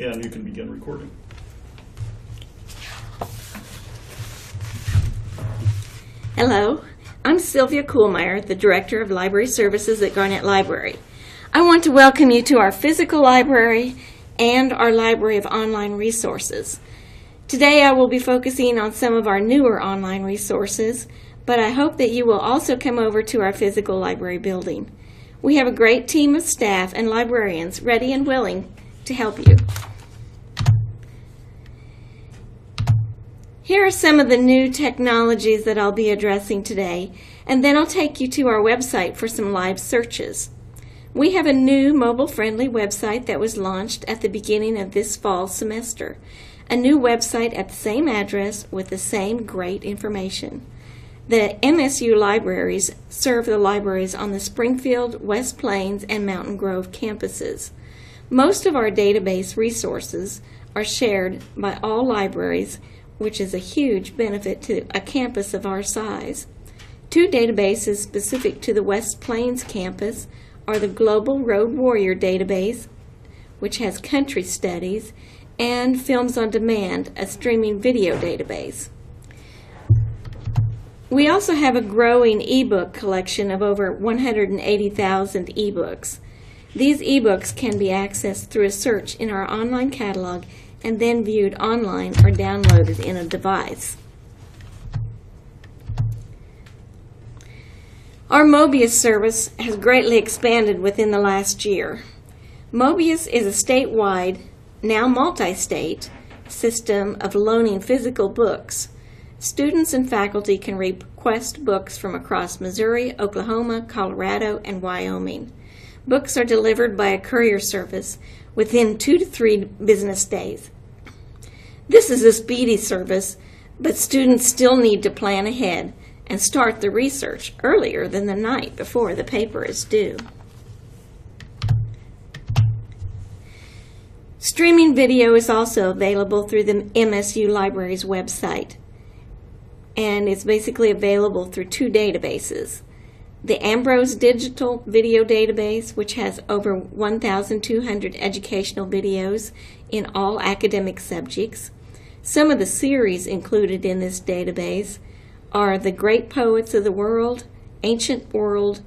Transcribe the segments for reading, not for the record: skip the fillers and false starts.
And you can begin recording. Hello, I'm Sylvia Kuhlmeyer, the Director of Library Services at Garnett Library. I want to welcome you to our physical library and our library of online resources. Today I will be focusing on some of our newer online resources, but I hope that you will also come over to our physical library building. We have a great team of staff and librarians ready and willing to help you. Here are some of the new technologies that I'll be addressing today, and then I'll take you to our website for some live searches. We have a new mobile-friendly website that was launched at the beginning of this fall semester. A new website at the same address with the same great information. The MSU libraries serve the libraries on the Springfield, West Plains, and Mountain Grove campuses. Most of our database resources are shared by all libraries, which is a huge benefit to a campus of our size. Two databases specific to the West Plains campus are the Global Road Warrior database, which has country studies, and Films on Demand, a streaming video database. We also have a growing ebook collection of over 180,000 ebooks. These ebooks can be accessed through a search in our online catalog and then viewed online or downloaded in a device. Our Mobius service has greatly expanded within the last year. Mobius is a statewide, now multi-state, system of loaning physical books. Students and faculty can request books from across Missouri, Oklahoma, Colorado, and Wyoming. Books are delivered by a courier service within 2 to 3 business days. This is a speedy service, but students still need to plan ahead and start the research earlier than the night before the paper is due. Streaming video is also available through the MSU Library's website, and it's basically available through 2 databases. The Ambrose Digital Video Database, which has over 1,200 educational videos in all academic subjects. Some of the series included in this database are The Great Poets of the World, Ancient World,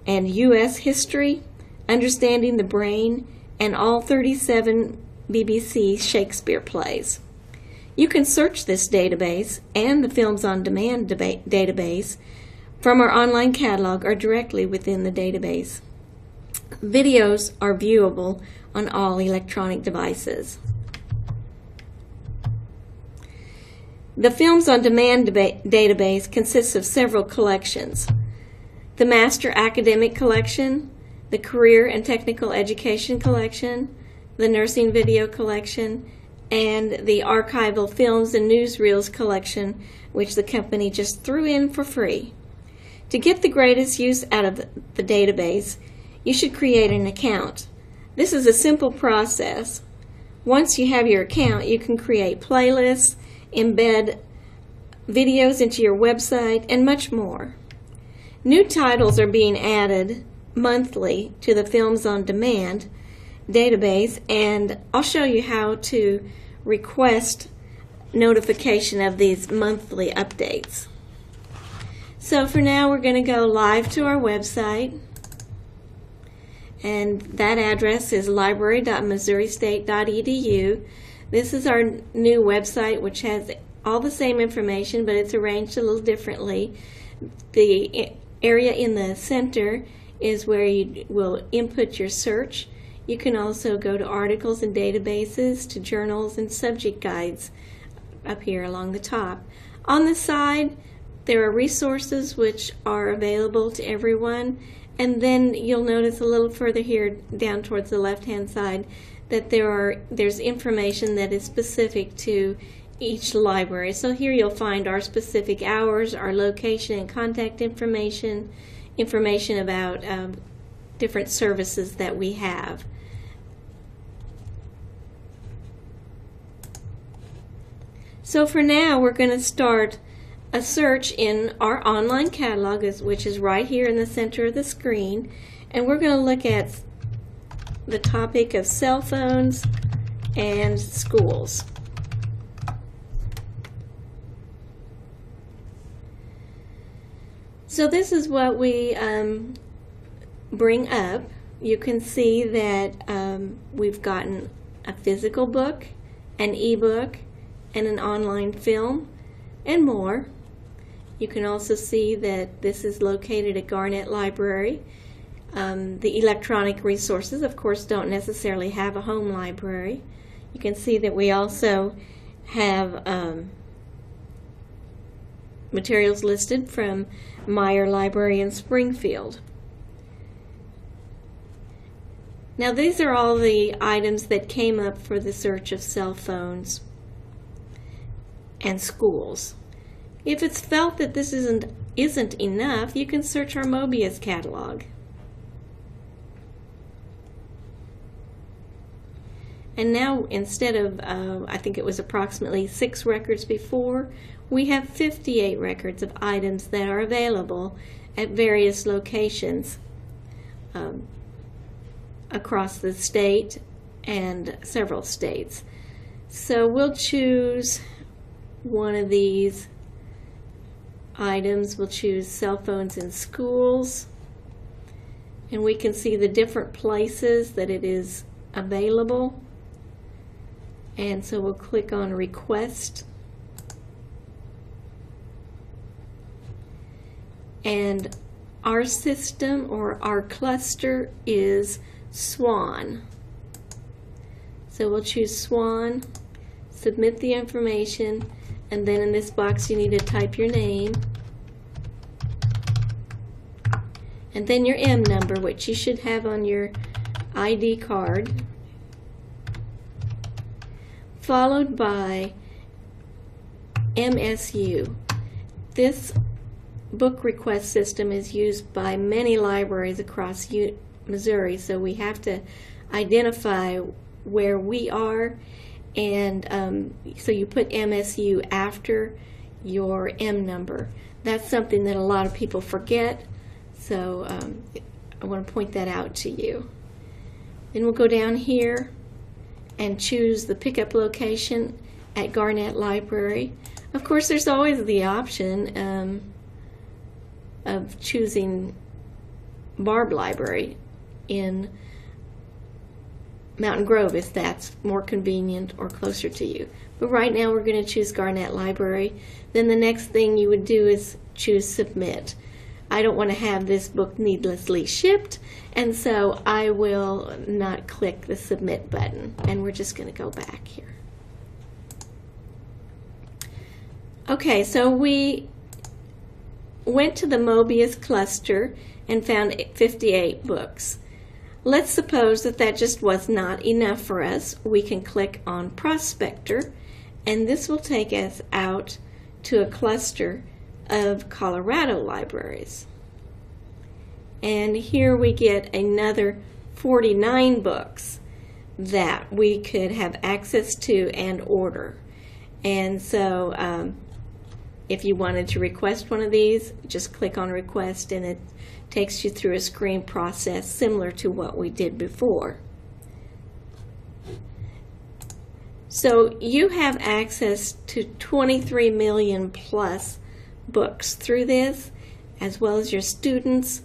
and U.S. History, Understanding the Brain, and all 37 BBC Shakespeare plays. You can search this database and the Films on Demand database from our online catalog or directly within the database. Videos are viewable on all electronic devices. The Films on Demand database consists of several collections. The Master Academic Collection, the Career and Technical Education Collection, the Nursing Video Collection, and the Archival Films and Newsreels Collection, which the company just threw in for free. To get the greatest use out of the database, you should create an account. This is a simple process. Once you have your account, you can create playlists, embed videos into your website, and much more. New titles are being added monthly to the Films on Demand database, and I'll show you how to request notification of these monthly updates. So for now, we're going to go live to our website, and that address is library.missouristate.edu. This is our new website, which has all the same information, but it's arranged a little differently. The area in the center is where you will input your search. You can also go to articles and databases, to journals and subject guides up here along the top. On the side, there are resources which are available to everyone, and then you'll notice a little further here down towards the left-hand side that there's information that is specific to each library. So here you'll find our specific hours, our location and contact information about different services that we have. So for now, we're going to start a search in our online catalog, which is right here in the center of the screen, and we're going to look at the topic of cell phones and schools. So this is what we bring up. You can see that we've gotten a physical book, an ebook, and an online film, and more. You can also see that this is located at Garnett Library. The electronic resources, of course, don't necessarily have a home library. You can see that we also have materials listed from Meyer Library in Springfield. Now these are all the items that came up for the search of cell phones and schools. If it's felt that this isn't enough, you can search our Mobius catalog. And now instead of, I think it was approximately 6 records before, we have 58 records of items that are available at various locations across the state and several states. So we'll choose one of these items. We'll choose cell phones in schools, and we can see the different places that it is available. And so we'll click on request, and our system or our cluster is SWAN. So we'll choose SWAN, submit the information, and then in this box you need to type your name and then your M number, which you should have on your ID card, followed by MSU. This book request system is used by many libraries across Missouri, so we have to identify where we are, and so you put MSU after your M number. That's something that a lot of people forget, so I want to point that out to you. Then we'll go down here and choose the pickup location at Garnett Library. Of course, there's always the option of choosing Barb Library in Mountain Grove if that's more convenient or closer to you. But right now we're going to choose Garnett Library. Then the next thing you would do is choose Submit. I don't want to have this book needlessly shipped, and so I will not click the Submit button, and we're just going to go back here. Okay, so we went to the Mobius cluster and found 58 books. Let's suppose that that just was not enough for us. We can click on Prospector, and this will take us out to a cluster of Colorado libraries. And here we get another 49 books that we could have access to and order. And so if you wanted to request one of these, just click on Request, and it takes you through a screen process similar to what we did before. So you have access to 23 million plus books through this, as well as your students.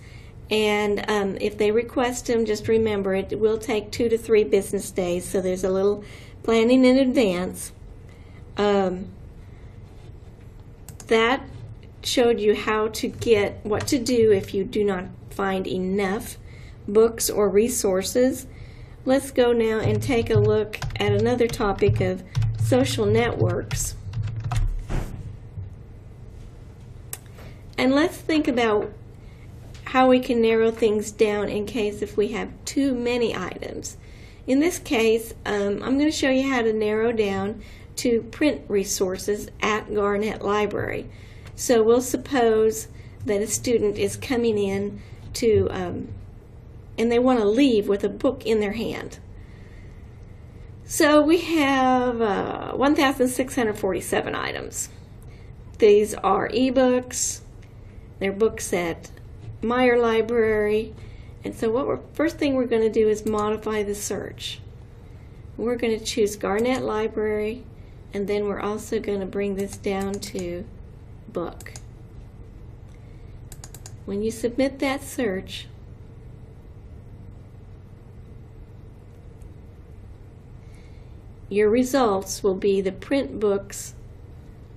And if they request them, just remember it will take 2 to 3 business days, so there's a little planning in advance. That showed you how to get what to do if you do not find enough books or resources. Let's go now and take a look at another topic of social networks. And let's think about how we can narrow things down in case if we have too many items. In this case, I'm going to show you how to narrow down to print resources at Garnett Library. So we'll suppose that a student is coming in to, and they want to leave with a book in their hand. So we have 1,647 items. These are ebooks. They're books at Meyer Library. And so first thing we're going to do is modify the search. We're going to choose Garnet Library, and then we're also going to bring this down to book. When you submit that search, your results will be the print books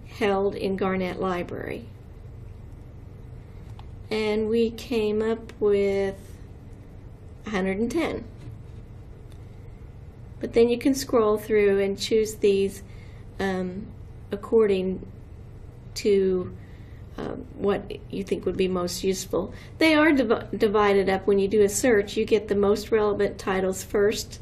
held in Garnet Library. And we came up with 110. But then you can scroll through and choose these according to what you think would be most useful. They are divided up. When you do a search, you get the most relevant titles first.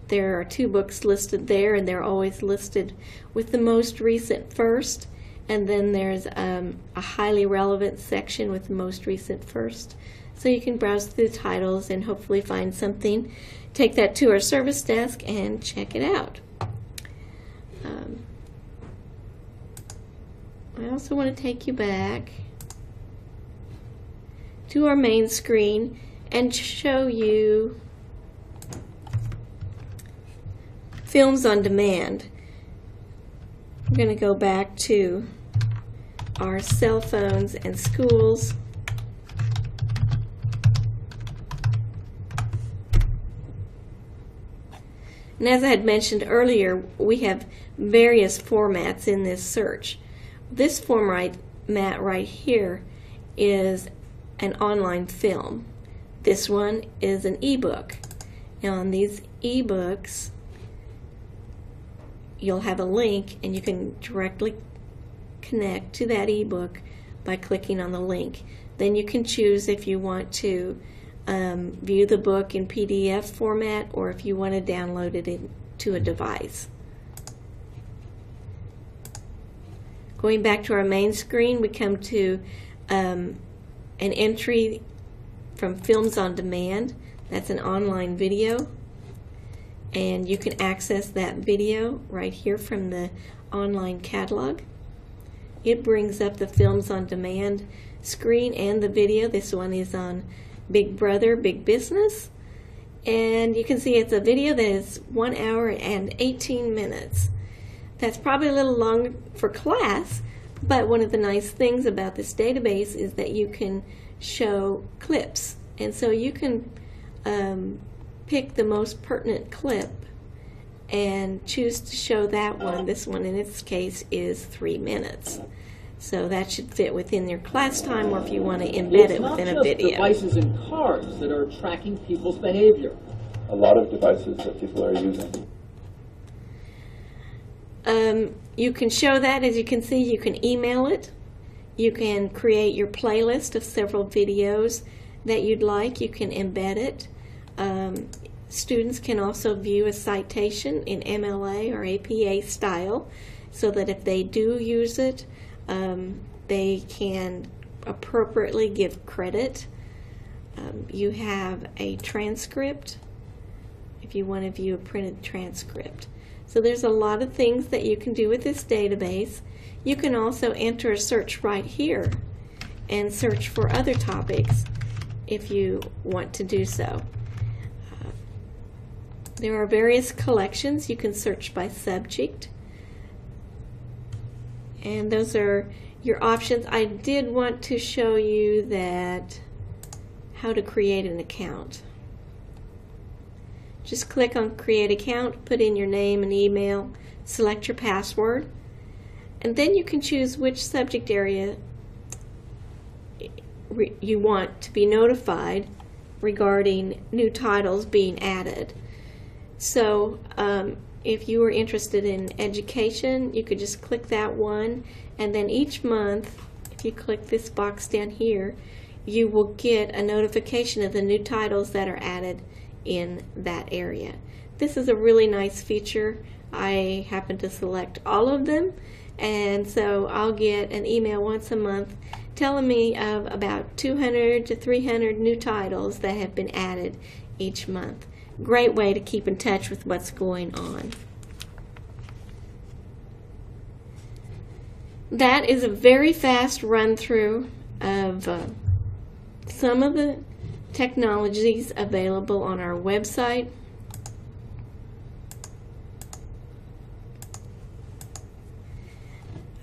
There are 2 books listed there, and they're always listed with the most recent first. And then there's a highly relevant section with the most recent first. So you can browse through the titles and hopefully find something. Take that to our service desk and check it out. I also want to take you back to our main screen and show you Films on Demand. We're going to go back to our cell phones and schools. And as I had mentioned earlier, we have various formats in this search. This format right here is an online film. This one is an ebook. Now on these ebooks, you'll have a link and you can directly connect to that ebook by clicking on the link. Then you can choose if you want to view the book in PDF format or if you want to download it to a device. Going back to our main screen, we come to an entry from Films on Demand. That's an online video, and you can access that video right here from the online catalog. It brings up the Films on Demand screen and the video. This one is on Big Brother, Big Business, and you can see it's a video that is 1 hour and 18 minutes. That's probably a little long for class, but one of the nice things about this database is that you can show clips, and so you can pick the most pertinent clip and choose to show that one. This one in its case is 3 minutes. So that should fit within your class time, or if you want to embed it within a video. It's not just devices in cars that are tracking people's behavior. A lot of devices that people are using. You can show that. As you can see, you can email it. You can create your playlist of several videos that you'd like. You can embed it. Students can also view a citation in MLA or APA style, so that if they do use it, they can appropriately give credit. You have a transcript if you want to view a printed transcript. So there's a lot of things that you can do with this database. You can also enter a search right here and search for other topics if you want to do so. There are various collections. You can search by subject, and those are your options. I did want to show you that how to create an account. Just click on Create Account, put in your name and email, select your password, and then you can choose which subject area you want to be notified regarding new titles being added. So if you were interested in education, you could just click that one, and then each month, if you click this box down here, you will get a notification of the new titles that are added in that area. This is a really nice feature. I happen to select all of them, and so I'll get an email once a month telling me of about 200 to 300 new titles that have been added each month. Great way to keep in touch with what's going on. That is a very fast run through of some of the technologies available on our website.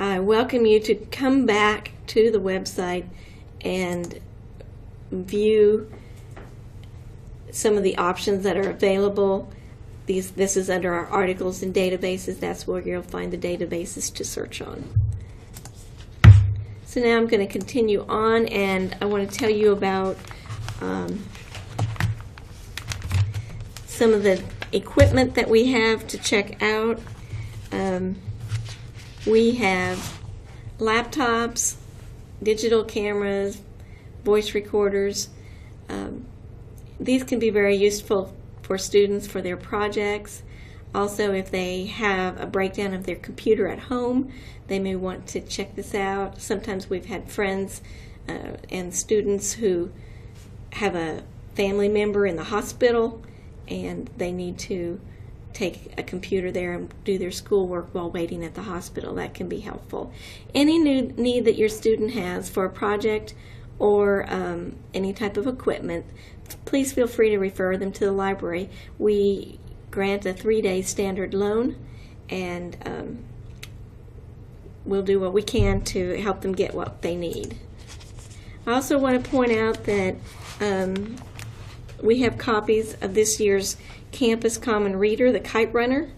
I welcome you to come back to the website and view some of the options that are available. This is under our articles and databases. That's where you'll find the databases to search on. So now I'm going to continue on, and I want to tell you about some of the equipment that we have to check out. We have laptops, digital cameras, voice recorders. These can be very useful for students for their projects. Also, if they have a breakdown of their computer at home, they may want to check this out. Sometimes we've had friends and students who have a family member in the hospital and they need to take a computer there and do their schoolwork while waiting at the hospital. That can be helpful. Any new need that your student has for a project or any type of equipment, please feel free to refer them to the library. We grant a 3-day standard loan, and we'll do what we can to help them get what they need. I also want to point out that we have copies of this year's Campus Common Reader, the Kite Runner.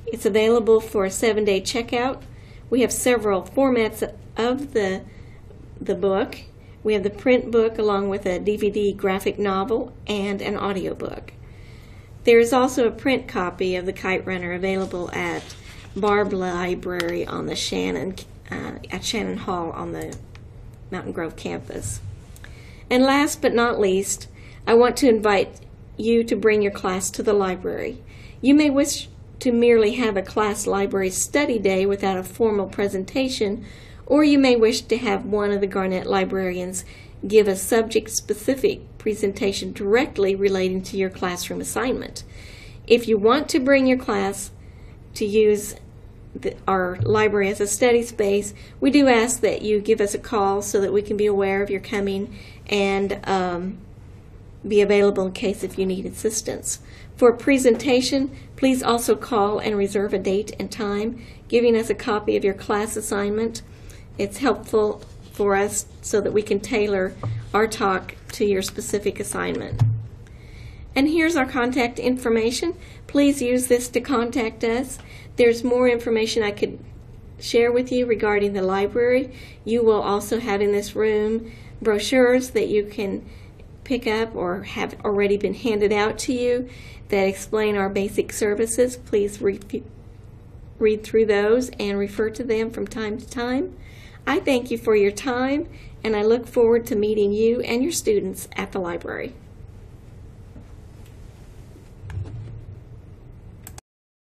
It's available for a 7-day checkout. We have several formats of the book. We have the print book along with a DVD graphic novel and an audiobook. There is also a print copy of the Kite Runner available at Barb Library on the at Shannon Hall on the Mountain Grove campus. And last but not least, I want to invite you to bring your class to the library. You may wish to merely have a class library study day without a formal presentation, or you may wish to have one of the Garnett librarians give a subject-specific presentation directly relating to your classroom assignment. If you want to bring your class to use our library as a study space, we do ask that you give us a call so that we can be aware of your coming and be available in case if you need assistance. For a presentation, please also call and reserve a date and time, giving us a copy of your class assignment. It's helpful for us so that we can tailor our talk to your specific assignment. And here's our contact information. Please use this to contact us. There's more information I could share with you regarding the library. You will also have in this room brochures that you can pick up or have already been handed out to you that explain our basic services. Please read through those and refer to them from time to time. I thank you for your time, and I look forward to meeting you and your students at the library.